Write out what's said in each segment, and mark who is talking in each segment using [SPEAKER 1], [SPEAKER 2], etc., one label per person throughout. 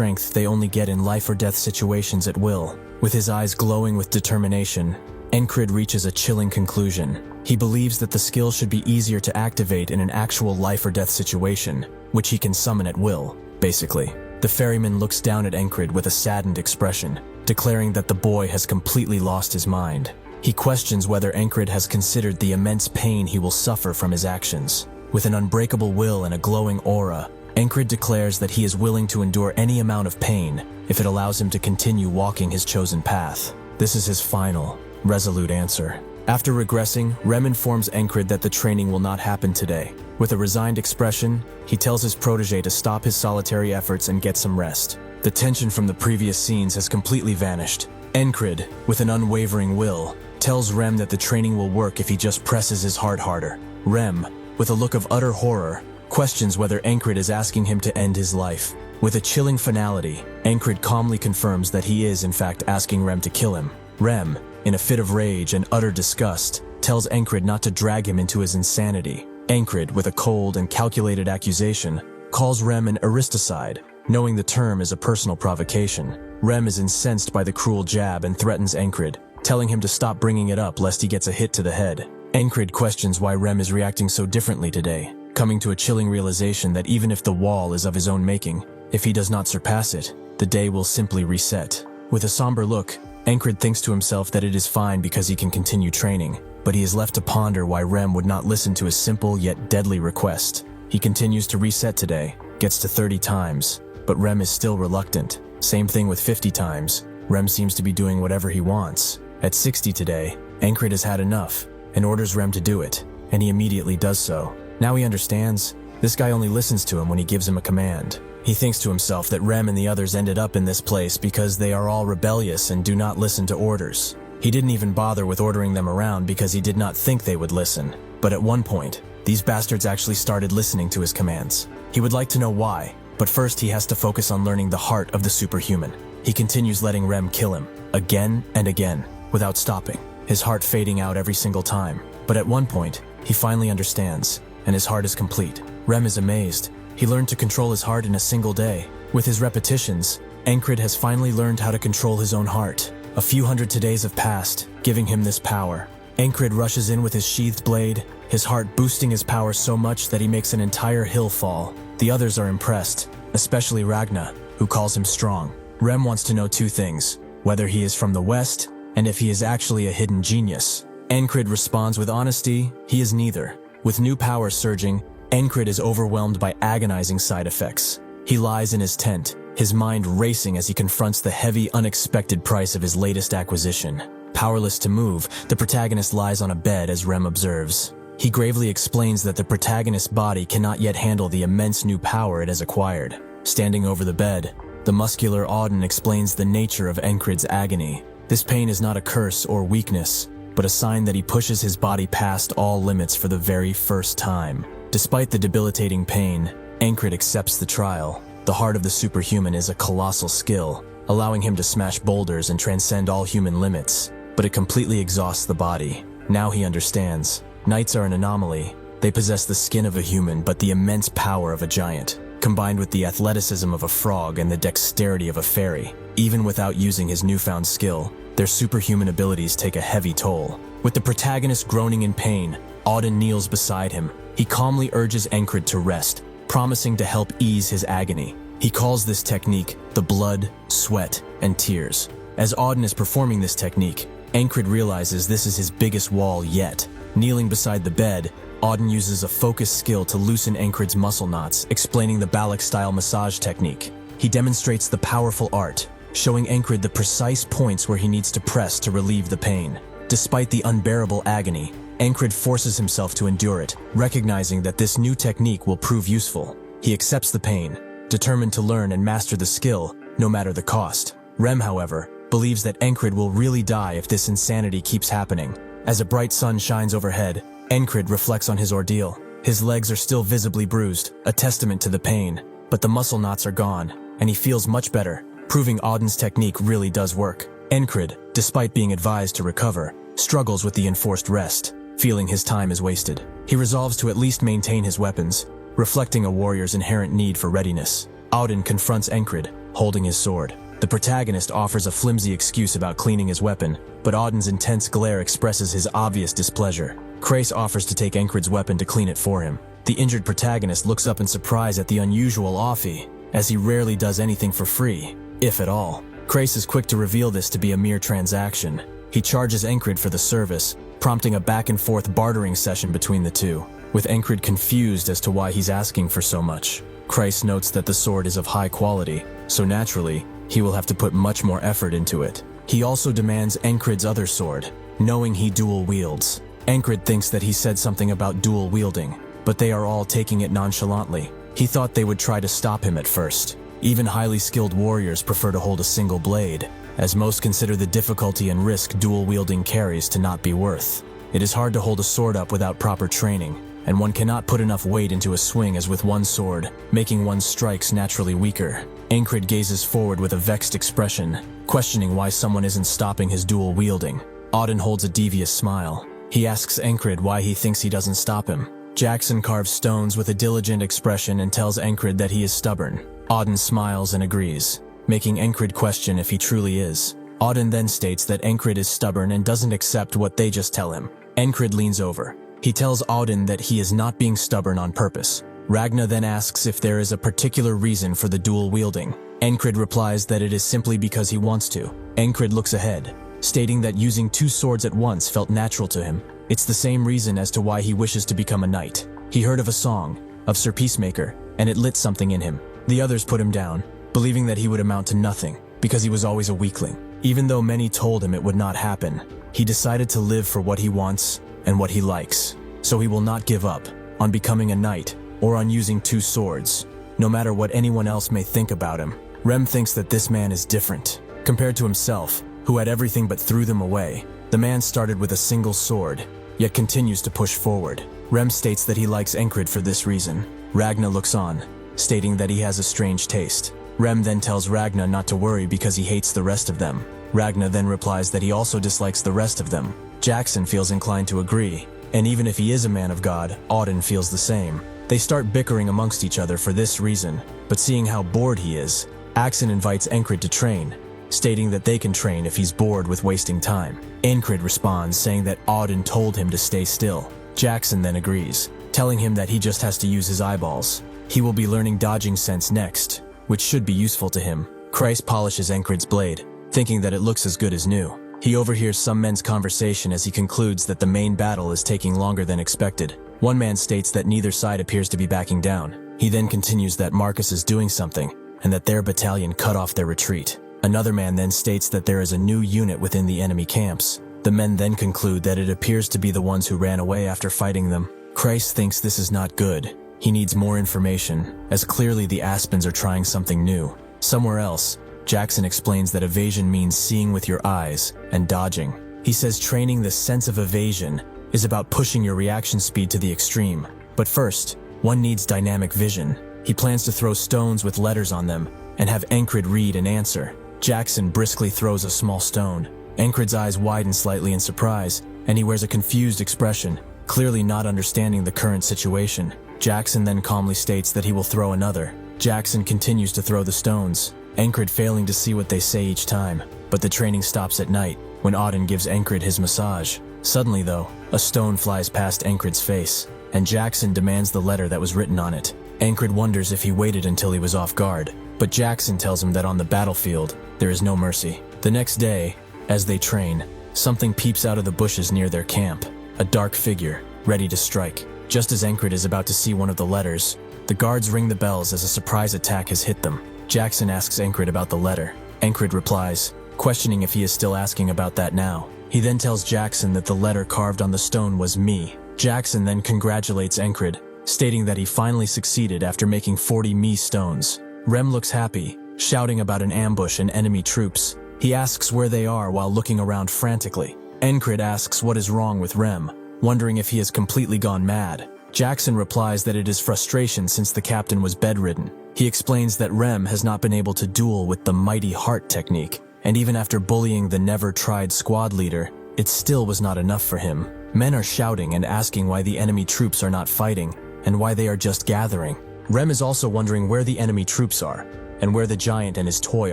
[SPEAKER 1] strength they only get in life or death situations at will. With his eyes glowing with determination, Encrid reaches a chilling conclusion. He believes that the skill should be easier to activate in an actual life or death situation, which he can summon at will, basically. The ferryman looks down at Encrid with a saddened expression, declaring that the boy has completely lost his mind. He questions whether Encrid has considered the immense pain he will suffer from his actions. With an unbreakable will and a glowing aura, Encrid declares that he is willing to endure any amount of pain if it allows him to continue walking his chosen path. This is his final, resolute answer. After regressing, Rem informs Encrid that the training will not happen today. With a resigned expression, he tells his protege to stop his solitary efforts and get some rest. The tension from the previous scenes has completely vanished. Encrid, with an unwavering will, tells Rem that the training will work if he just presses his heart harder. Rem, with a look of utter horror, questions whether Encrid is asking him to end his life. With a chilling finality, Encrid calmly confirms that he is in fact asking Rem to kill him. Rem, in a fit of rage and utter disgust, tells Encrid not to drag him into his insanity. Encrid, with a cold and calculated accusation, calls Rem an aristicide, knowing the term is a personal provocation. Rem is incensed by the cruel jab and threatens Encrid, telling him to stop bringing it up lest he gets a hit to the head. Encrid questions why Rem is reacting so differently today, coming to a chilling realization that even if the wall is of his own making, if he does not surpass it, the day will simply reset. With a somber look, Encrid thinks to himself that it is fine because he can continue training, but he is left to ponder why Rem would not listen to his simple yet deadly request. He continues to reset today, gets to 30 times, but Rem is still reluctant. Same thing with 50 times. Rem seems to be doing whatever he wants. At 60 today, Encrid has had enough and orders Rem to do it, and he immediately does so. Now he understands. This guy only listens to him when he gives him a command. He thinks to himself that Rem and the others ended up in this place because they are all rebellious and do not listen to orders. He didn't even bother with ordering them around because he did not think they would listen. But at one point, these bastards actually started listening to his commands. He would like to know why, but first he has to focus on learning the heart of the superhuman. He continues letting Rem kill him, again and again, without stopping, his heart fading out every single time. But at one point, he finally understands, and his heart is complete. Rem is amazed. He learned to control his heart in a single day. With his repetitions, Encrid has finally learned how to control his own heart. A few hundred days have passed, giving him this power. Encrid rushes in with his sheathed blade, his heart boosting his power so much that he makes an entire hill fall. The others are impressed, especially Ragna, who calls him strong. Rem wants to know two things: whether he is from the West, and if he is actually a hidden genius. Encrid responds with honesty, he is neither. With new power surging, Encrid is overwhelmed by agonizing side effects. He lies in his tent, his mind racing as he confronts the heavy, unexpected price of his latest acquisition. Powerless to move, the protagonist lies on a bed as Rem observes. He gravely explains that the protagonist's body cannot yet handle the immense new power it has acquired. Standing over the bed, the muscular Auden explains the nature of Encrid's agony. This pain is not a curse or weakness, but a sign that he pushes his body past all limits for the very first time. Despite the debilitating pain, Encrid accepts the trial. The heart of the superhuman is a colossal skill, allowing him to smash boulders and transcend all human limits, but it completely exhausts the body. Now he understands. Knights are an anomaly. They possess the skin of a human, but the immense power of a giant, combined with the athleticism of a frog and the dexterity of a fairy. Even without using his newfound skill, their superhuman abilities take a heavy toll. With the protagonist groaning in pain, Auden kneels beside him. He calmly urges Encrid to rest, promising to help ease his agony. He calls this technique the blood, sweat, and tears. As Auden is performing this technique, Encrid realizes this is his biggest wall yet. Kneeling beside the bed, Auden uses a focus skill to loosen Encrid's muscle knots, explaining the Balak-style massage technique. He demonstrates the powerful art, showing Encrid the precise points where he needs to press to relieve the pain. Despite the unbearable agony, Encrid forces himself to endure it, recognizing that this new technique will prove useful. He accepts the pain, determined to learn and master the skill, no matter the cost. Rem, however, believes that Encrid will really die if this insanity keeps happening. As a bright sun shines overhead, Encrid reflects on his ordeal. His legs are still visibly bruised, a testament to the pain, but the muscle knots are gone, and he feels much better, proving Auden's technique really does work. Encrid, despite being advised to recover, struggles with the enforced rest, feeling his time is wasted. He resolves to at least maintain his weapons, reflecting a warrior's inherent need for readiness. Auden confronts Encrid, holding his sword. The protagonist offers a flimsy excuse about cleaning his weapon, but Auden's intense glare expresses his obvious displeasure. Krace offers to take Enkrid's weapon to clean it for him. The injured protagonist looks up in surprise at the unusual offer, as he rarely does anything for free, if at all. Krace is quick to reveal this to be a mere transaction. He charges Enkrid for the service, prompting a back-and-forth bartering session between the two, with Enkrid confused as to why he's asking for so much. Krace notes that the sword is of high quality, so naturally, he will have to put much more effort into it. He also demands Enkrid's other sword, knowing he dual wields. Enkrid thinks that he said something about dual wielding, but they are all taking it nonchalantly. He thought they would try to stop him at first. Even highly skilled warriors prefer to hold a single blade, as most consider the difficulty and risk dual wielding carries to not be worth. It is hard to hold a sword up without proper training, and one cannot put enough weight into a swing as with one sword, making one's strikes naturally weaker. Enkrid gazes forward with a vexed expression, questioning why someone isn't stopping his dual wielding. Auden holds a devious smile. He asks Enkrid why he thinks he doesn't stop him. Jackson carves stones with a diligent expression and tells Enkrid that he is stubborn. Auden smiles and agrees, making Enkrid question if he truly is. Auden then states that Enkrid is stubborn and doesn't accept what they just tell him. Enkrid leans over. He tells Auden that he is not being stubborn on purpose. Ragna then asks if there is a particular reason for the dual wielding. Enkrid replies that it is simply because he wants to. Enkrid looks ahead, stating that using two swords at once felt natural to him. It's the same reason as to why he wishes to become a knight. He heard of a song, of Sir Peacemaker, and it lit something in him. The others put him down, believing that he would amount to nothing, because he was always a weakling. Even though many told him it would not happen, he decided to live for what he wants and what he likes. So he will not give up on becoming a knight or on using two swords, no matter what anyone else may think about him. Rem thinks that this man is different. Compared to himself, who had everything but threw them away, the man started with a single sword, yet continues to push forward. Rem states that he likes Enkrid for this reason. Ragna looks on, stating that he has a strange taste. Rem then tells Ragna not to worry because he hates the rest of them. Ragna then replies that he also dislikes the rest of them. Jackson feels inclined to agree, and even if he is a man of God, Auden feels the same. They start bickering amongst each other for this reason, but seeing how bored he is, Axon invites Enkrid to train, stating that they can train if he's bored with wasting time. Enkrid responds saying that Auden told him to stay still. Jackson then agrees, telling him that he just has to use his eyeballs. He will be learning dodging sense next, which should be useful to him. Christ polishes Enkrid's blade, thinking that it looks as good as new. He overhears some men's conversation as he concludes that the main battle is taking longer than expected. One man states that neither side appears to be backing down. He then continues that Marcus is doing something, and that their battalion cut off their retreat. Another man then states that there is a new unit within the enemy camps. The men then conclude that it appears to be the ones who ran away after fighting them. Christ thinks this is not good. He needs more information, as clearly the Aspens are trying something new. Somewhere else, Jackson explains that evasion means seeing with your eyes and dodging. He says training the sense of evasion is about pushing your reaction speed to the extreme. But first, one needs dynamic vision. He plans to throw stones with letters on them and have Encrid read and answer. Jackson briskly throws a small stone. Encrid's eyes widen slightly in surprise, and he wears a confused expression, clearly not understanding the current situation. Jackson then calmly states that he will throw another. Jackson continues to throw the stones, Encrid failing to see what they say each time. But the training stops at night, when Auden gives Encrid his massage. Suddenly though, a stone flies past Encrid's face, and Jackson demands the letter that was written on it. Encrid wonders if he waited until he was off guard, but Jackson tells him that on the battlefield, there is no mercy. The next day, as they train, something peeps out of the bushes near their camp, a dark figure, ready to strike. Just as Encrid is about to see one of the letters, the guards ring the bells as a surprise attack has hit them. Jackson asks Encrid about the letter. Encrid replies, questioning if he is still asking about that now. He then tells Jackson that the letter carved on the stone was me. Jackson then congratulates Encrid, stating that he finally succeeded after making 40 me stones. Rem looks happy, shouting about an ambush and enemy troops. He asks where they are while looking around frantically. Encrid asks what is wrong with Rem, wondering if he has completely gone mad. Jackson replies that it is frustration since the captain was bedridden. He explains that Rem has not been able to duel with the mighty heart technique, and even after bullying the never-tried squad leader, it still was not enough for him. Men are shouting and asking why the enemy troops are not fighting, and why they are just gathering. Rem is also wondering where the enemy troops are. and where the giant and his toy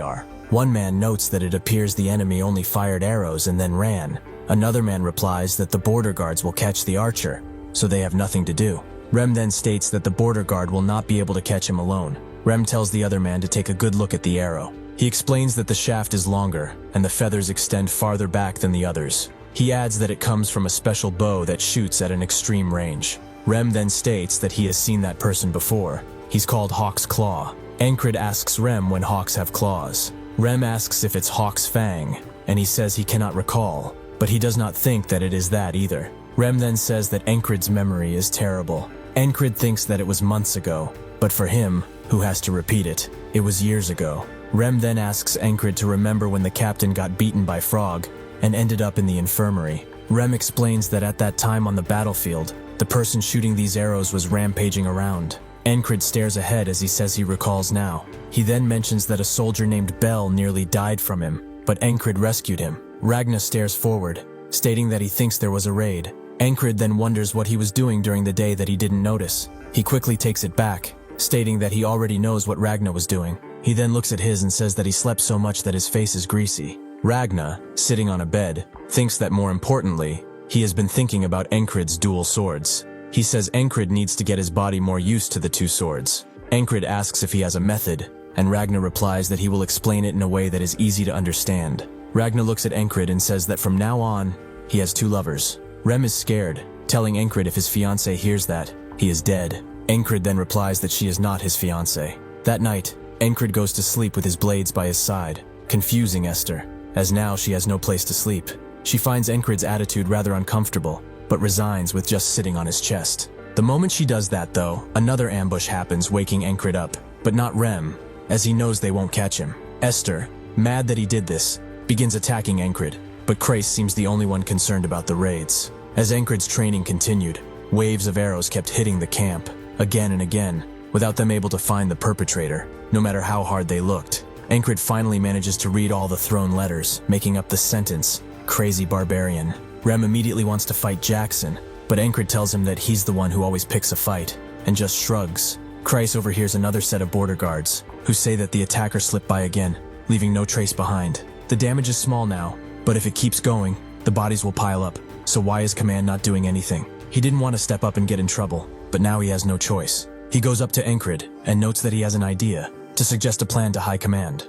[SPEAKER 1] are. One man notes that it appears the enemy only fired arrows and then ran. Another man replies that the border guards will catch the archer, so they have nothing to do. Rem then states that the border guard will not be able to catch him alone. Rem tells the other man to take a good look at the arrow. He explains that the shaft is longer, and the feathers extend farther back than the others. He adds that it comes from a special bow that shoots at an extreme range. Rem then states that he has seen that person before. He's called Hawk's Claw. Encrid asks Rem when hawks have claws. Rem asks if it's Hawk's Fang, and he says he cannot recall, but he does not think that it is that either. Rem then says that Encrid's memory is terrible. Encrid thinks that it was months ago, but for him, who has to repeat it, it was years ago. Rem then asks Encrid to remember when the captain got beaten by Frog and ended up in the infirmary. Rem explains that at that time on the battlefield, the person shooting these arrows was rampaging around. Encrid stares ahead as he says he recalls now. He then mentions that a soldier named Bell nearly died from him, but Encrid rescued him. Ragna stares forward, stating that he thinks there was a raid. Encrid then wonders what he was doing during the day that he didn't notice. He quickly takes it back, stating that he already knows what Ragna was doing. He then looks at his and says that he slept so much that his face is greasy. Ragna, sitting on a bed, thinks that more importantly, he has been thinking about Encrid's dual swords. He says Encrid needs to get his body more used to the two swords. Encrid asks if he has a method, and Ragna replies that he will explain it in a way that is easy to understand. Ragna looks at Encrid and says that from now on, he has two lovers. Rem is scared, telling Encrid if his fiancé hears that, he is dead. Encrid then replies that she is not his fiancé. That night, Encrid goes to sleep with his blades by his side, confusing Esther, as now she has no place to sleep. She finds Encrid's attitude rather uncomfortable, but resigns with just sitting on his chest. The moment she does that though, another ambush happens, waking Encrid up, but not Rem, as he knows they won't catch him. Esther, mad that he did this, begins attacking Encrid, but Krace seems the only one concerned about the raids. As Encrid's training continued, waves of arrows kept hitting the camp, again and again, without them able to find the perpetrator, no matter how hard they looked. Encrid finally manages to read all the thrown letters, making up the sentence, "Crazy barbarian." Rem immediately wants to fight Jackson, but Encrid tells him that he's the one who always picks a fight, and just shrugs. Krace overhears another set of border guards, who say that the attacker slipped by again, leaving no trace behind. The damage is small now, but if it keeps going, the bodies will pile up, so why is Command not doing anything? He didn't want to step up and get in trouble, but now he has no choice. He goes up to Encrid and notes that he has an idea to suggest a plan to High Command.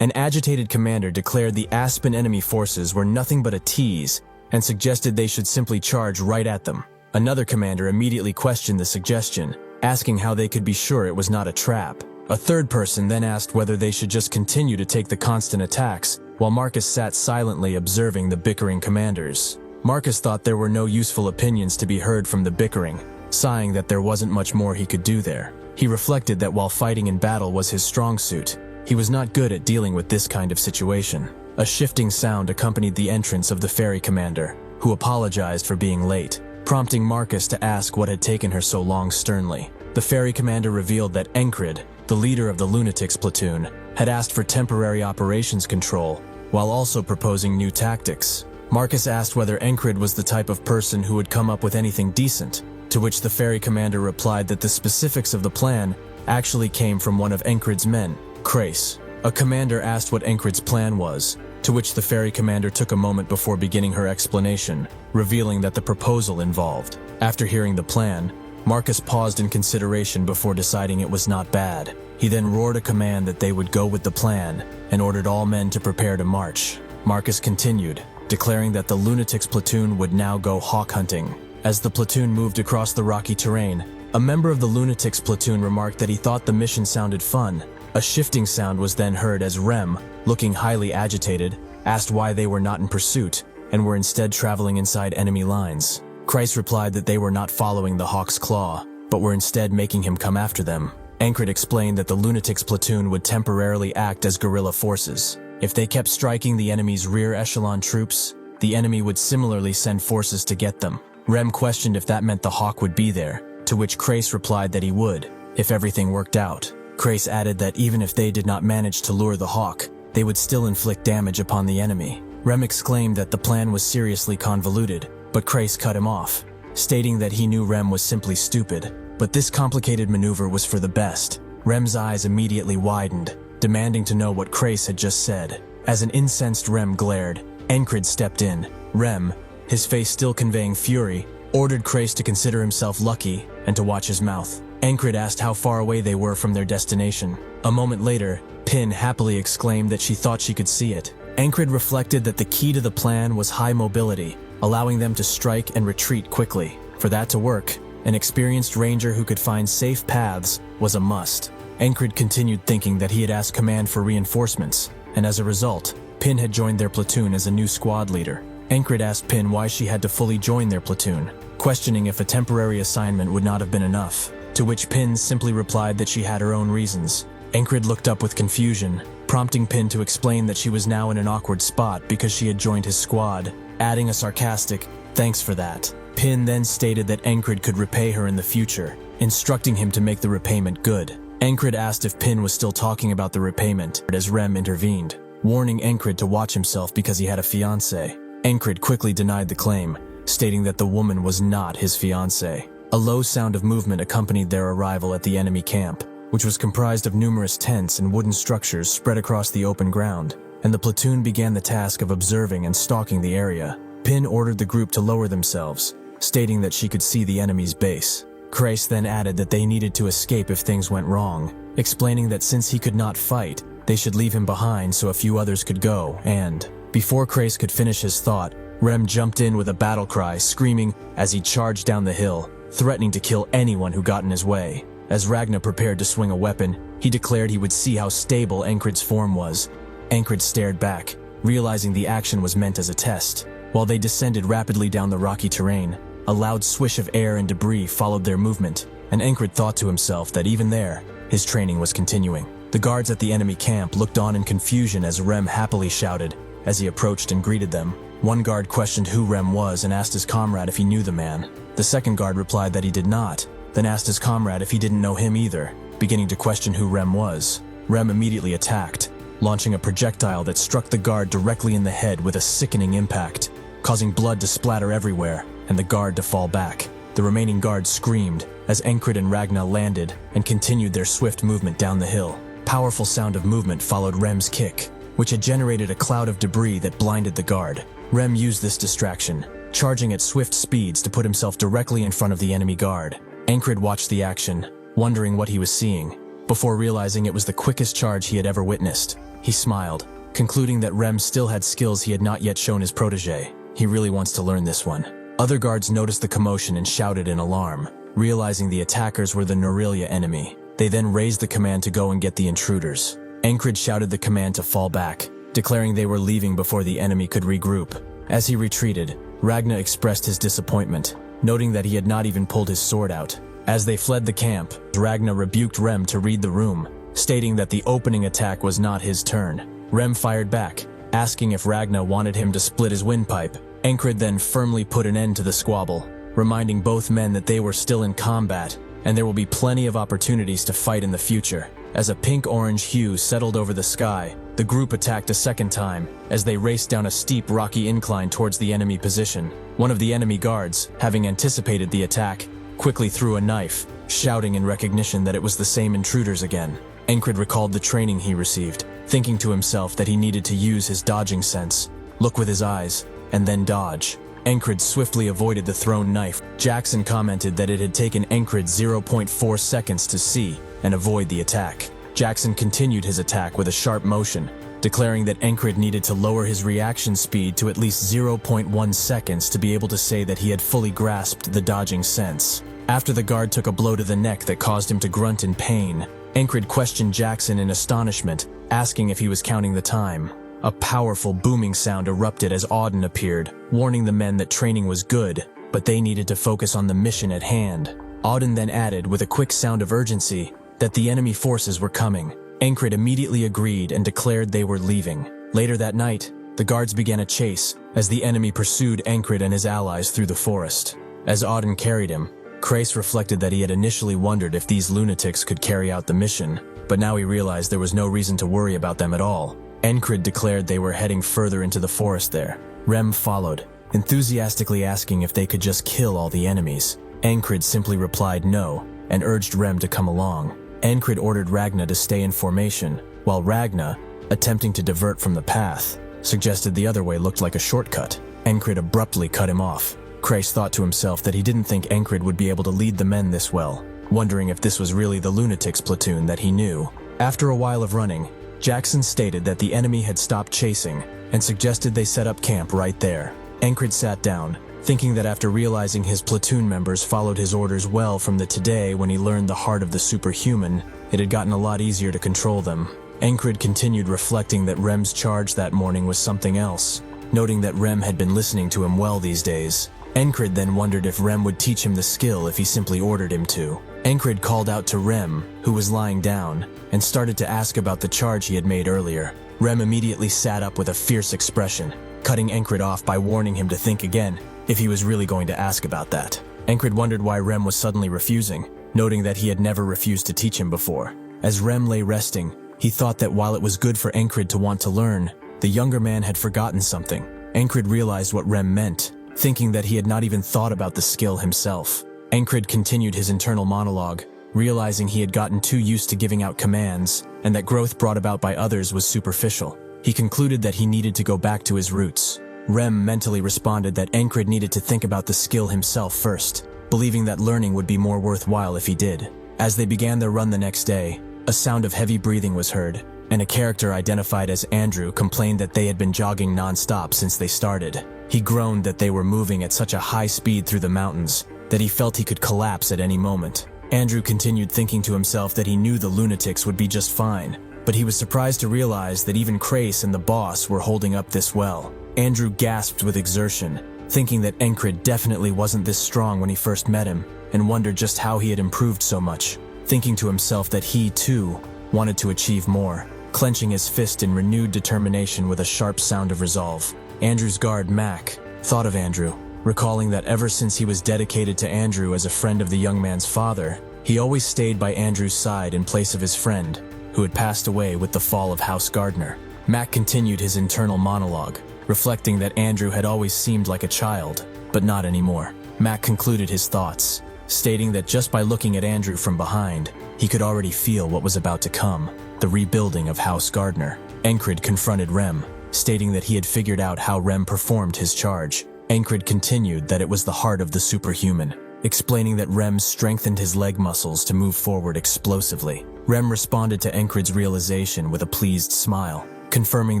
[SPEAKER 1] An agitated commander declared the Aspen enemy forces were nothing but a tease and suggested they should simply charge right at them. Another commander immediately questioned the suggestion, asking how they could be sure it was not a trap. A third person then asked whether they should just continue to take the constant attacks, while Marcus sat silently observing the bickering commanders. Marcus thought there were no useful opinions to be heard from the bickering, sighing that there wasn't much more he could do there. He reflected that while fighting in battle was his strong suit, he was not good at dealing with this kind of situation. A shifting sound accompanied the entrance of the ferry commander, who apologized for being late, prompting Marcus to ask what had taken her so long sternly. The ferry commander revealed that Encrid, the leader of the Lunatics platoon, had asked for temporary operations control, while also proposing new tactics. Marcus asked whether Encrid was the type of person who would come up with anything decent, to which the ferry commander replied that the specifics of the plan actually came from one of Encrid's men, Krace. A commander asked what Encrid's plan was, to which the ferry commander took a moment before beginning her explanation, revealing that the proposal involved. After hearing the plan, Marcus paused in consideration before deciding it was not bad. He then roared a command that they would go with the plan and ordered all men to prepare to march. Marcus continued, declaring that the Lunatics platoon would now go hawk hunting. As the platoon moved across the rocky terrain, a member of the Lunatics platoon remarked that he thought the mission sounded fun. A shifting sound was then heard as Rem, looking highly agitated, asked why they were not in pursuit and were instead traveling inside enemy lines. Krace replied that they were not following the Hawk's Claw, but were instead making him come after them. Encrid explained that the Lunatics platoon would temporarily act as guerrilla forces. If they kept striking the enemy's rear echelon troops, the enemy would similarly send forces to get them. Rem questioned if that meant the Hawk would be there, to which Krace replied that he would, if everything worked out. Krace added that even if they did not manage to lure the Hawk, they would still inflict damage upon the enemy. Rem exclaimed that the plan was seriously convoluted, but Krace cut him off, stating that he knew Rem was simply stupid, but this complicated maneuver was for the best. Rem's eyes immediately widened, demanding to know what Krace had just said. As an incensed Rem glared, Enkrid stepped in. Rem, his face still conveying fury, ordered Krace to consider himself lucky and to watch his mouth. Enkrid asked how far away they were from their destination. A moment later, Pin happily exclaimed that she thought she could see it. Enkrid reflected that the key to the plan was high mobility, allowing them to strike and retreat quickly. For that to work, an experienced ranger who could find safe paths was a must. Enkrid continued thinking that he had asked command for reinforcements, and as a result, Pin had joined their platoon as a new squad leader. Enkrid asked Pin why she had to fully join their platoon, questioning if a temporary assignment would not have been enough, to which Pin simply replied that she had her own reasons. Enkrid looked up with confusion, prompting Pin to explain that she was now in an awkward spot because she had joined his squad, adding a sarcastic, "Thanks for that." Pin then stated that Enkrid could repay her in the future, instructing him to make the repayment good. Enkrid asked if Pin was still talking about the repayment, as Rem intervened, warning Enkrid to watch himself because he had a fiancée. Enkrid quickly denied the claim, stating that the woman was not his fiancée. A low sound of movement accompanied their arrival at the enemy camp, which was comprised of numerous tents and wooden structures spread across the open ground, and the platoon began the task of observing and stalking the area. Pin ordered the group to lower themselves, stating that she could see the enemy's base. Krace then added that they needed to escape if things went wrong, explaining that since he could not fight, they should leave him behind so a few others could go, and before Krace could finish his thought, Rem jumped in with a battle cry, screaming as he charged down the hill, threatening to kill anyone who got in his way. As Ragna prepared to swing a weapon, he declared he would see how stable Enkrid's form was. Enkrid stared back, realizing the action was meant as a test. While they descended rapidly down the rocky terrain, a loud swish of air and debris followed their movement, and Enkrid thought to himself that even there, his training was continuing. The guards at the enemy camp looked on in confusion as Rem happily shouted as he approached and greeted them. One guard questioned who Rem was and asked his comrade if he knew the man. The second guard replied that he did not, then asked his comrade if he didn't know him either, beginning to question who Rem was. Rem immediately attacked, launching a projectile that struck the guard directly in the head with a sickening impact, causing blood to splatter everywhere and the guard to fall back. The remaining guards screamed as Enkrid and Ragna landed and continued their swift movement down the hill. Powerful sound of movement followed Rem's kick, which had generated a cloud of debris that blinded the guard. Rem used this distraction, charging at swift speeds to put himself directly in front of the enemy guard. Enkrid watched the action, wondering what he was seeing, before realizing it was the quickest charge he had ever witnessed. He smiled, concluding that Rem still had skills he had not yet shown his protege. He really wants to learn this one. Other guards noticed the commotion and shouted in alarm, realizing the attackers were the Norelia enemy. They then raised the command to go and get the intruders. Enkrid shouted the command to fall back, declaring they were leaving before the enemy could regroup. As he retreated, Ragna expressed his disappointment, noting that he had not even pulled his sword out. As they fled the camp, Ragna rebuked Rem to read the room, stating that the opening attack was not his turn. Rem fired back, asking if Ragna wanted him to split his windpipe. Enkrid then firmly put an end to the squabble, reminding both men that they were still in combat, and there will be plenty of opportunities to fight in the future. As a pink-orange hue settled over the sky, the group attacked a second time as they raced down a steep rocky incline towards the enemy position. One of the enemy guards, having anticipated the attack, quickly threw a knife, shouting in recognition that it was the same intruders again. Enkrid recalled the training he received, thinking to himself that he needed to use his dodging sense, look with his eyes, and then dodge. Enkrid swiftly avoided the thrown knife. Jackson commented that it had taken Enkrid 0.4 seconds to see and avoid the attack. Jackson continued his attack with a sharp motion, declaring that Enkrid needed to lower his reaction speed to at least 0.1 seconds to be able to say that he had fully grasped the dodging sense. After the guard took a blow to the neck that caused him to grunt in pain, Enkrid questioned Jackson in astonishment, asking if he was counting the time. A powerful booming sound erupted as Auden appeared, warning the men that training was good, but they needed to focus on the mission at hand. Auden then added, with a quick sound of urgency, that the enemy forces were coming. Enkrid immediately agreed and declared they were leaving. Later that night, the guards began a chase as the enemy pursued Enkrid and his allies through the forest. As Auden carried him, Krace reflected that he had initially wondered if these lunatics could carry out the mission, but now he realized there was no reason to worry about them at all. Encrid declared they were heading further into the forest there. Rem followed, enthusiastically asking if they could just kill all the enemies. Encrid simply replied no, and urged Rem to come along. Encrid ordered Ragna to stay in formation, while Ragna, attempting to divert from the path, suggested the other way looked like a shortcut. Encrid abruptly cut him off. Kreis thought to himself that he didn't think Encrid would be able to lead the men this well, wondering if this was really the lunatics platoon that he knew. After a while of running, Jackson stated that the enemy had stopped chasing and suggested they set up camp right there. Encrid sat down, thinking that after realizing his platoon members followed his orders well from the today when he learned the heart of the superhuman, it had gotten a lot easier to control them. Encrid continued reflecting that Rem's charge that morning was something else, noting that Rem had been listening to him well these days. Encrid then wondered if Rem would teach him the skill if he simply ordered him to. Encrid called out to Rem, who was lying down, and started to ask about the charge he had made earlier. Rem immediately sat up with a fierce expression, cutting Encrid off by warning him to think again if he was really going to ask about that. Encrid wondered why Rem was suddenly refusing, noting that he had never refused to teach him before. As Rem lay resting, he thought that while it was good for Encrid to want to learn, the younger man had forgotten something. Encrid realized what Rem meant, thinking that he had not even thought about the skill himself. Encrid continued his internal monologue, realizing he had gotten too used to giving out commands, and that growth brought about by others was superficial. He concluded that he needed to go back to his roots. Rem mentally responded that Encrid needed to think about the skill himself first, believing that learning would be more worthwhile if he did. As they began their run the next day, a sound of heavy breathing was heard, and a character identified as Andrew complained that they had been jogging non-stop since they started. He groaned that they were moving at such a high speed through the mountains that he felt he could collapse at any moment. Andrew continued thinking to himself that he knew the lunatics would be just fine, but he was surprised to realize that even Kreis and the boss were holding up this well. Andrew gasped with exertion, thinking that Encrid definitely wasn't this strong when he first met him, and wondered just how he had improved so much, thinking to himself that he, too, wanted to achieve more. Clenching his fist in renewed determination with a sharp sound of resolve, Andrew's guard, Mac, thought of Andrew, recalling that ever since he was dedicated to Andrew as a friend of the young man's father, he always stayed by Andrew's side in place of his friend, who had passed away with the fall of House Gardner. Mac continued his internal monologue, reflecting that Andrew had always seemed like a child, but not anymore. Mac concluded his thoughts, stating that just by looking at Andrew from behind, he could already feel what was about to come, the rebuilding of House Gardner. Encrid confronted Rem, stating that he had figured out how Rem performed his charge. Encrid continued that it was the heart of the superhuman, explaining that Rem strengthened his leg muscles to move forward explosively. Rem responded to Encrid's realization with a pleased smile, confirming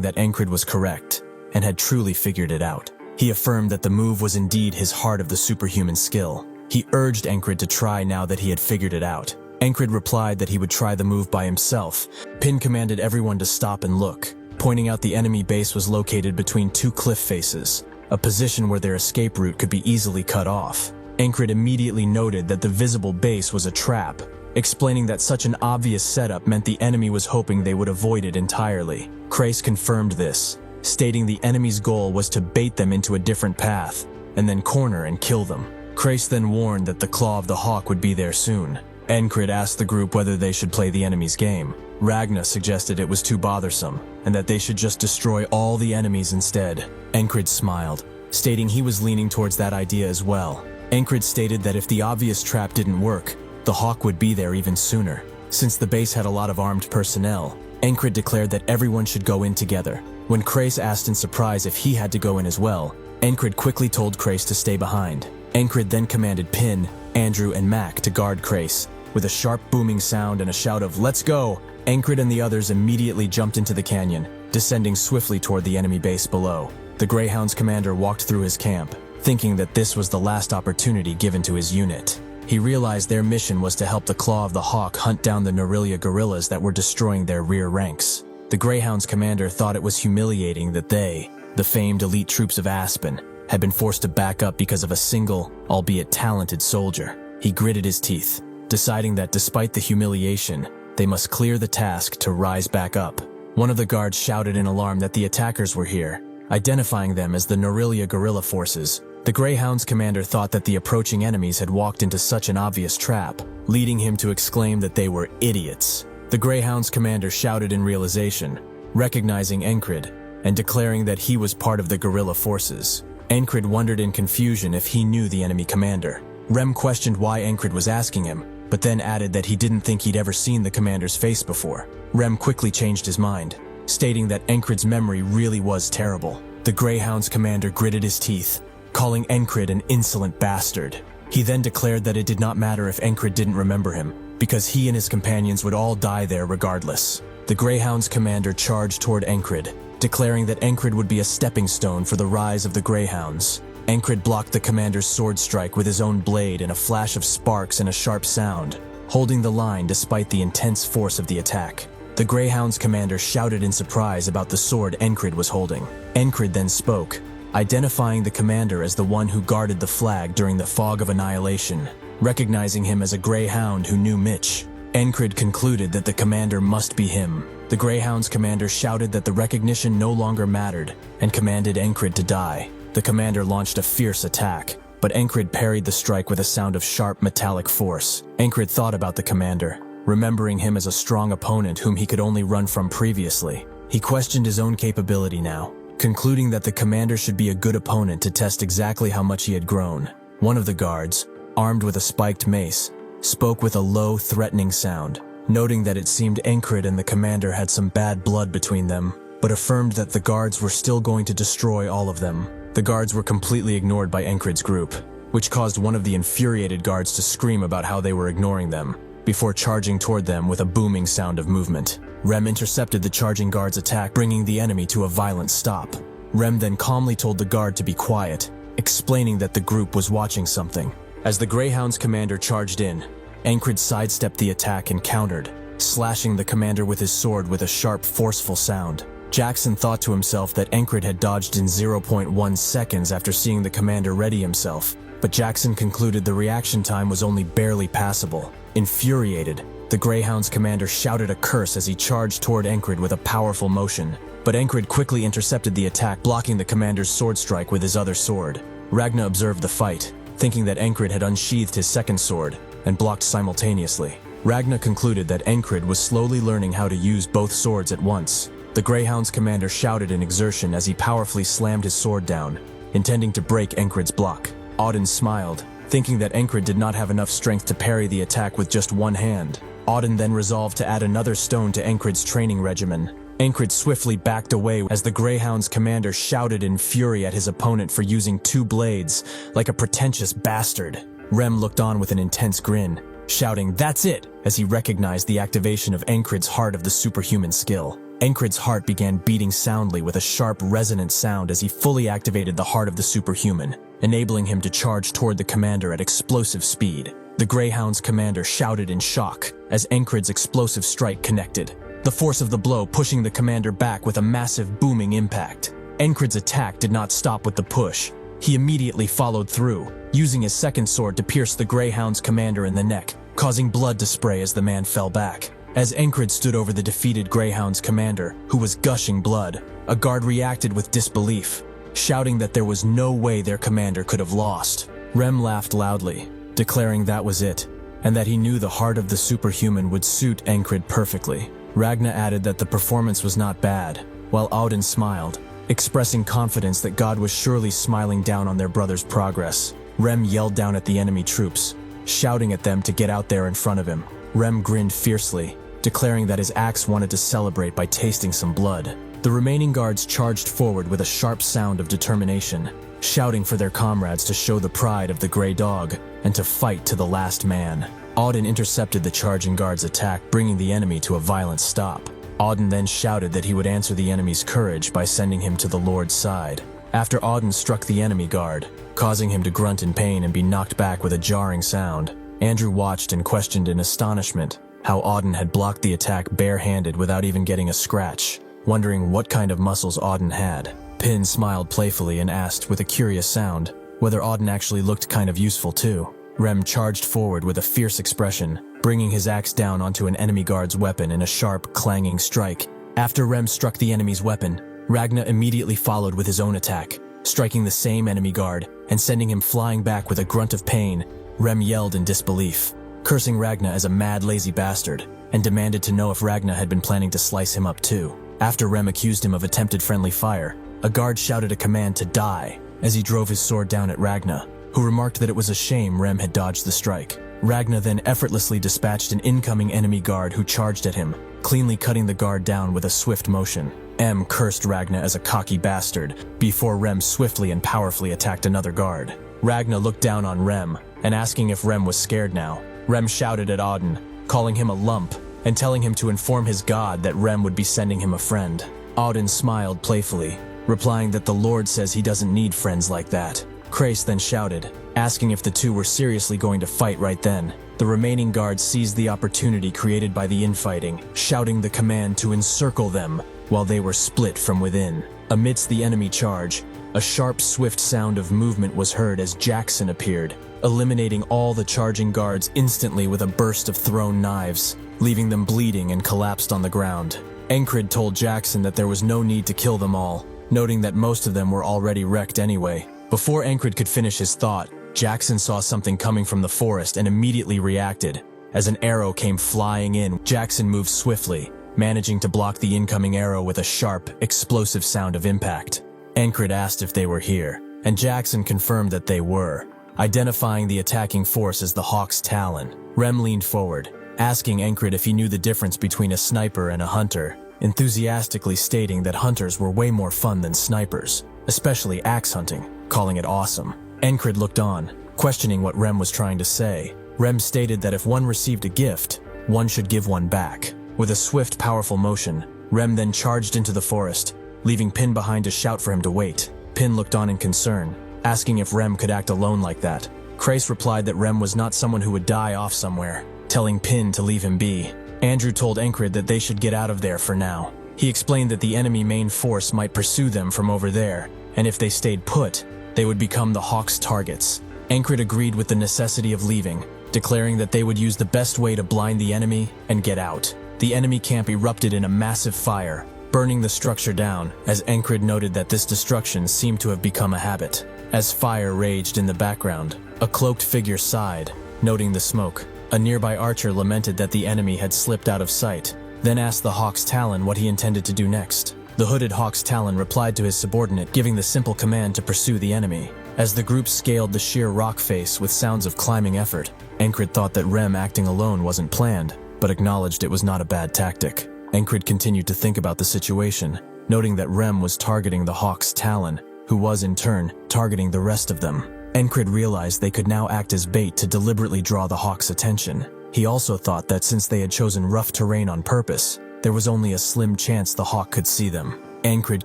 [SPEAKER 1] that Encrid was correct and had truly figured it out. He affirmed that the move was indeed his heart of the superhuman skill. He urged Encrid to try now that he had figured it out. Encrid replied that he would try the move by himself. Pin commanded everyone to stop and look, pointing out the enemy base was located between two cliff faces, a position where their escape route could be easily cut off. Encrid immediately noted that the visible base was a trap, explaining that such an obvious setup meant the enemy was hoping they would avoid it entirely. Kreis confirmed this, stating the enemy's goal was to bait them into a different path, and then corner and kill them. Kreis then warned that the Claw of the Hawk would be there soon. Encrid asked the group whether they should play the enemy's game. Ragna suggested it was too bothersome, and that they should just destroy all the enemies instead. Encrid smiled, stating he was leaning towards that idea as well. Encrid stated that if the obvious trap didn't work, the Hawk would be there even sooner. Since the base had a lot of armed personnel, Encrid declared that everyone should go in together. When Kreis asked in surprise if he had to go in as well, Encrid quickly told Kreis to stay behind. Encrid then commanded Pin, Andrew, and Mac to guard Kreis. With a sharp booming sound and a shout of "Let's go!" Encrid and the others immediately jumped into the canyon, descending swiftly toward the enemy base below. The Greyhound's commander walked through his camp, thinking that this was the last opportunity given to his unit. He realized their mission was to help the Claw of the Hawk hunt down the Norelia guerrillas that were destroying their rear ranks. The Greyhound's commander thought it was humiliating that they, the famed elite troops of Aspen, had been forced to back up because of a single, albeit talented soldier. He gritted his teeth, deciding that despite the humiliation, they must clear the task to rise back up. One of the guards shouted in alarm that the attackers were here, identifying them as the Norelia guerrilla forces. The Greyhound's commander thought that the approaching enemies had walked into such an obvious trap, leading him to exclaim that they were idiots. The Greyhound's commander shouted in realization, recognizing Encrid, and declaring that he was part of the guerrilla forces. Encrid wondered in confusion if he knew the enemy commander. Rem questioned why Encrid was asking him, but then added that he didn't think he'd ever seen the commander's face before. Rem quickly changed his mind, stating that Enkrid's memory really was terrible. The Greyhound's commander gritted his teeth, calling Encrid an insolent bastard. He then declared that it did not matter if Encrid didn't remember him, because he and his companions would all die there regardless. The Greyhound's commander charged toward Encrid, declaring that Encrid would be a stepping stone for the rise of the Greyhounds. Encrid blocked the commander's sword strike with his own blade in a flash of sparks and a sharp sound, holding the line despite the intense force of the attack. The Greyhound's commander shouted in surprise about the sword Encrid was holding. Encrid then spoke, identifying the commander as the one who guarded the flag during the Fog of Annihilation, recognizing him as a Greyhound who knew Mitch. Encrid concluded that the commander must be him. The Greyhound's commander shouted that the recognition no longer mattered and commanded Encrid to die. The commander launched a fierce attack, but Encrid parried the strike with a sound of sharp metallic force. Encrid thought about the commander, remembering him as a strong opponent whom he could only run from previously. He questioned his own capability now, concluding that the commander should be a good opponent to test exactly how much he had grown. One of the guards, armed with a spiked mace, spoke with a low, threatening sound, noting that it seemed Encrid and the commander had some bad blood between them, but affirmed that the guards were still going to destroy all of them. The guards were completely ignored by Encrid's group, which caused one of the infuriated guards to scream about how they were ignoring them, before charging toward them with a booming sound of movement. Rem intercepted the charging guard's attack, bringing the enemy to a violent stop. Rem then calmly told the guard to be quiet, explaining that the group was watching something. As the Greyhound's commander charged in, Encrid sidestepped the attack and countered, slashing the commander with his sword with a sharp, forceful sound. Jackson thought to himself that Encrid had dodged in 0.1 seconds after seeing the commander ready himself, but Jackson concluded the reaction time was only barely passable. Infuriated, the Greyhound's commander shouted a curse as he charged toward Encrid with a powerful motion, but Encrid quickly intercepted the attack, blocking the commander's sword strike with his other sword. Ragna observed the fight, thinking that Encrid had unsheathed his second sword and blocked simultaneously. Ragna concluded that Encrid was slowly learning how to use both swords at once. The Greyhound's commander shouted in exertion as he powerfully slammed his sword down, intending to break Encrid's block. Auden smiled, thinking that Encrid did not have enough strength to parry the attack with just one hand. Auden then resolved to add another stone to Encrid's training regimen. Encrid swiftly backed away as the Greyhound's commander shouted in fury at his opponent for using two blades, like a pretentious bastard. Rem looked on with an intense grin, shouting, "That's it!" as he recognized the activation of Encrid's heart of the superhuman skill. Encrid's heart began beating soundly with a sharp, resonant sound as he fully activated the heart of the superhuman, enabling him to charge toward the commander at explosive speed. The Greyhound's commander shouted in shock as Encrid's explosive strike connected, the force of the blow pushing the commander back with a massive booming impact. Encrid's attack did not stop with the push. He immediately followed through, using his second sword to pierce the Greyhound's commander in the neck, causing blood to spray as the man fell back. As Encrid stood over the defeated Greyhound's commander, who was gushing blood, a guard reacted with disbelief, shouting that there was no way their commander could have lost. Rem laughed loudly, declaring that was it, and that he knew the heart of the superhuman would suit Encrid perfectly. Ragna added that the performance was not bad, while Auden smiled, expressing confidence that God was surely smiling down on their brother's progress. Rem yelled down at the enemy troops, shouting at them to get out there in front of him. Rem grinned fiercely, declaring that his axe wanted to celebrate by tasting some blood. The remaining guards charged forward with a sharp sound of determination, shouting for their comrades to show the pride of the Grey Dog and to fight to the last man. Auden intercepted the charging guard's attack, bringing the enemy to a violent stop. Auden then shouted that he would answer the enemy's courage by sending him to the Lord's side. After Auden struck the enemy guard, causing him to grunt in pain and be knocked back with a jarring sound, Andrew watched and questioned in astonishment how Auden had blocked the attack barehanded without even getting a scratch, wondering what kind of muscles Auden had. Pin smiled playfully and asked with a curious sound whether Auden actually looked kind of useful too. Rem charged forward with a fierce expression, bringing his axe down onto an enemy guard's weapon in a sharp, clanging strike. After Rem struck the enemy's weapon, Ragna immediately followed with his own attack, striking the same enemy guard and sending him flying back with a grunt of pain. Rem yelled in disbelief, cursing Ragna as a mad, lazy bastard, and demanded to know if Ragna had been planning to slice him up too. After Rem accused him of attempted friendly fire, a guard shouted a command to die as he drove his sword down at Ragna, who remarked that it was a shame Rem had dodged the strike. Ragna then effortlessly dispatched an incoming enemy guard who charged at him, cleanly cutting the guard down with a swift motion. M cursed Ragna as a cocky bastard before Rem swiftly and powerfully attacked another guard. Ragna looked down on Rem and asking if Rem was scared now. Rem shouted at Auden, calling him a lump and telling him to inform his god that Rem would be sending him a friend. Auden smiled playfully, replying that the Lord says he doesn't need friends like that. Krace then shouted, asking if the two were seriously going to fight right then. The remaining guards seized the opportunity created by the infighting, shouting the command to encircle them while they were split from within. Amidst the enemy charge, a sharp, swift sound of movement was heard as Jackson appeared, eliminating all the charging guards instantly with a burst of thrown knives, leaving them bleeding and collapsed on the ground. Encrid told Jackson that there was no need to kill them all, noting that most of them were already wrecked anyway. Before Encrid could finish his thought, Jackson saw something coming from the forest and immediately reacted. As an arrow came flying in, Jackson moved swiftly, managing to block the incoming arrow with a sharp, explosive sound of impact. Encrid asked if they were here, and Jackson confirmed that they were, identifying the attacking force as the Hawk's Talon. Rem leaned forward, asking Encrid if he knew the difference between a sniper and a hunter, enthusiastically stating that hunters were way more fun than snipers, especially axe hunting, calling it awesome. Encrid looked on, questioning what Rem was trying to say. Rem stated that if one received a gift, one should give one back. With a swift, powerful motion, Rem then charged into the forest, leaving Pin behind to shout for him to wait. Pin looked on in concern, asking if Rem could act alone like that. Krace replied that Rem was not someone who would die off somewhere, telling Pin to leave him be. Andrew told Encrid that they should get out of there for now. He explained that the enemy main force might pursue them from over there, and if they stayed put, they would become the Hawk's targets. Encrid agreed with the necessity of leaving, declaring that they would use the best way to blind the enemy and get out. The enemy camp erupted in a massive fire, burning the structure down, as Encrid noted that this destruction seemed to have become a habit. As fire raged in the background, a cloaked figure sighed, noting the smoke. A nearby archer lamented that the enemy had slipped out of sight, then asked the Hawk's Talon what he intended to do next. The hooded Hawk's Talon replied to his subordinate, giving the simple command to pursue the enemy. As the group scaled the sheer rock face with sounds of climbing effort, Encrid thought that Rem acting alone wasn't planned, but acknowledged it was not a bad tactic. Encrid continued to think about the situation, noting that Rem was targeting the Hawk's Talon, who was in turn targeting the rest of them. Encrid realized they could now act as bait to deliberately draw the Hawk's attention. He also thought that since they had chosen rough terrain on purpose, there was only a slim chance the Hawk could see them. Encrid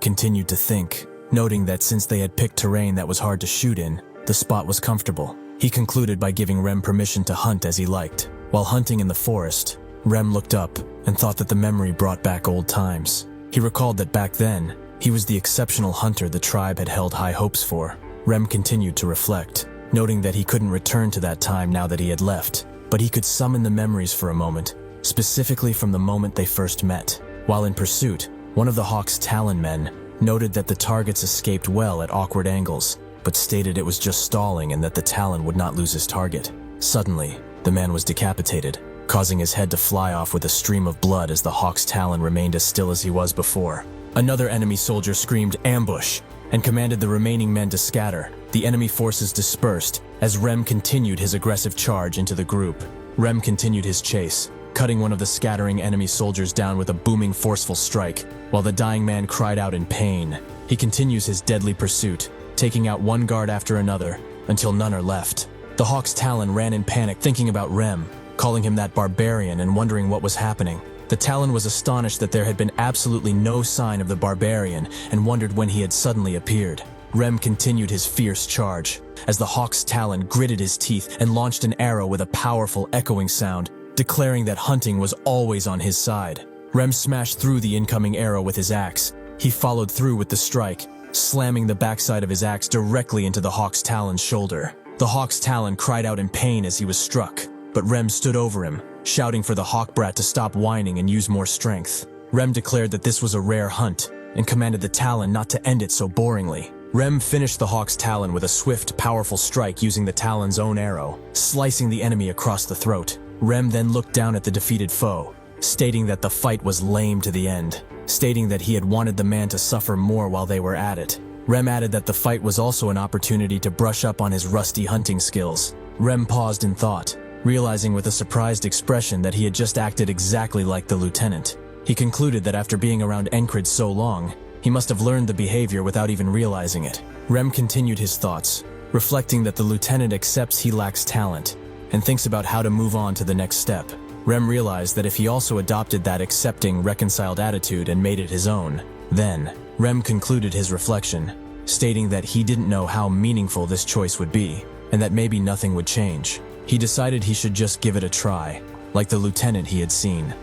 [SPEAKER 1] continued to think, noting that since they had picked terrain that was hard to shoot in, the spot was comfortable. He concluded by giving Rem permission to hunt as he liked. While hunting in the forest, Rem looked up and thought that the memory brought back old times. He recalled that back then, he was the exceptional hunter the tribe had held high hopes for. Rem continued to reflect, noting that he couldn't return to that time now that he had left, but he could summon the memories for a moment, specifically from the moment they first met. While in pursuit, one of the Hawk's Talon men noted that the targets escaped well at awkward angles, but stated it was just stalling and that the Talon would not lose his target. Suddenly, the man was decapitated, causing his head to fly off with a stream of blood as the Hawk's Talon remained as still as he was before. Another enemy soldier screamed, "Ambush!" and commanded the remaining men to scatter. The enemy forces dispersed as Rem continued his aggressive charge into the group. Rem continued his chase, cutting one of the scattering enemy soldiers down with a booming, forceful strike, while the dying man cried out in pain. He continues his deadly pursuit, taking out one guard after another, until none are left. The Hawk's Talon ran in panic, thinking about Rem, calling him that barbarian and wondering what was happening. The Talon was astonished that there had been absolutely no sign of the barbarian and wondered when he had suddenly appeared. Rem continued his fierce charge, as the Hawk's Talon gritted his teeth and launched an arrow with a powerful echoing sound, declaring that hunting was always on his side. Rem smashed through the incoming arrow with his axe. He followed through with the strike, slamming the backside of his axe directly into the Hawk's Talon's shoulder. The Hawk's Talon cried out in pain as he was struck, but Rem stood over him, shouting for the Hawk Brat to stop whining and use more strength. Rem declared that this was a rare hunt, and commanded the Talon not to end it so boringly. Rem finished the Hawk's Talon with a swift, powerful strike using the Talon's own arrow, slicing the enemy across the throat. Rem then looked down at the defeated foe, stating that the fight was lame to the end, stating that he had wanted the man to suffer more while they were at it. Rem added that the fight was also an opportunity to brush up on his rusty hunting skills. Rem paused in thought, realizing with a surprised expression that he had just acted exactly like the lieutenant. He concluded that after being around Encrid so long, he must have learned the behavior without even realizing it. Rem continued his thoughts, reflecting that the lieutenant accepts he lacks talent and thinks about how to move on to the next step. Rem realized that if he also adopted that accepting, reconciled attitude and made it his own, then Rem concluded his reflection, stating that he didn't know how meaningful this choice would be, and that maybe nothing would change. He decided he should just give it a try, like the lieutenant he had seen.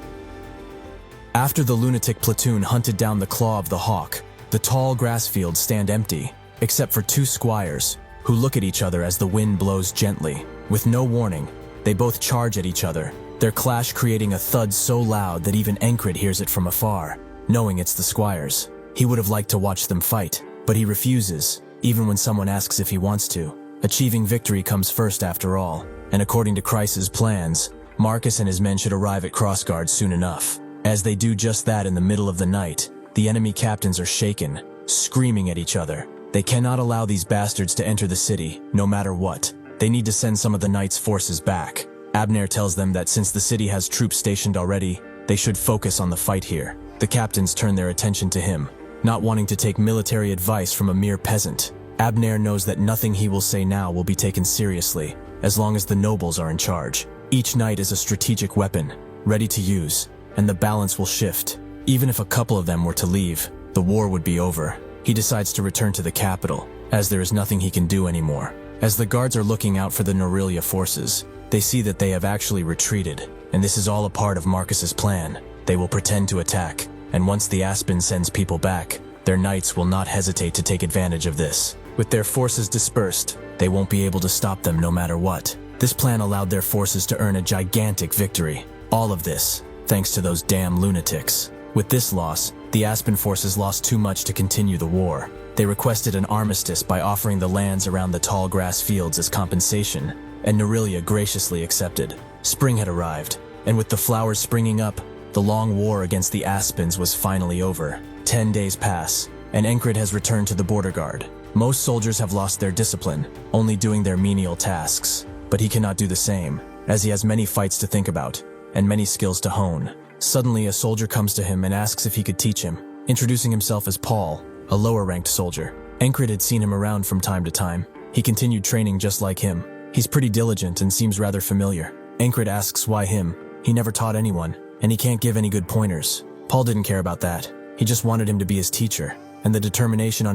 [SPEAKER 1] After the lunatic platoon hunted down the claw of the hawk, the tall grass fields stand empty, except for two squires, who look at each other as the wind blows gently. With no warning, they both charge at each other, their clash creating a thud so loud that even Encrid hears it from afar, knowing it's the squires. He would have liked to watch them fight, but he refuses, even when someone asks if he wants to. Achieving victory comes first after all, and according to Kreis's plans, Marcus and his men should arrive at Crossguard soon enough. As they do just that in the middle of the night, the enemy captains are shaken, screaming at each other. They cannot allow these bastards to enter the city, no matter what. They need to send some of the knight's forces back. Abner tells them that since the city has troops stationed already, they should focus on the fight here. The captains turn their attention to him, not wanting to take military advice from a mere peasant. Abner knows that nothing he will say now will be taken seriously, as long as the nobles are in charge. Each knight is a strategic weapon, ready to use, and the balance will shift. Even if a couple of them were to leave, the war would be over. He decides to return to the capital, as there is nothing he can do anymore. As the guards are looking out for the Norelia forces, they see that they have actually retreated, and this is all a part of Marcus's plan. They will pretend to attack, and once the Aspen sends people back, their knights will not hesitate to take advantage of this. With their forces dispersed, they won't be able to stop them no matter what. This plan allowed their forces to earn a gigantic victory. All of this, thanks to those damn lunatics. With this loss, the Aspen forces lost too much to continue the war. They requested an armistice by offering the lands around the tall grass fields as compensation, and Norelia graciously accepted. Spring had arrived, and with the flowers springing up, the long war against the Aspens was finally over. 10 days pass, and Encrid has returned to the border guard. Most soldiers have lost their discipline, only doing their menial tasks. But he cannot do the same, as he has many fights to think about, and many skills to hone. Suddenly, a soldier comes to him and asks if he could teach him, introducing himself as Paul, a lower-ranked soldier. Encrid had seen him around from time to time. He continued training just like him. He's pretty diligent and seems rather familiar. Encrid asks why him. He never taught anyone, and he can't give any good pointers. Paul didn't care about that. He just wanted him to be his teacher, and the determination on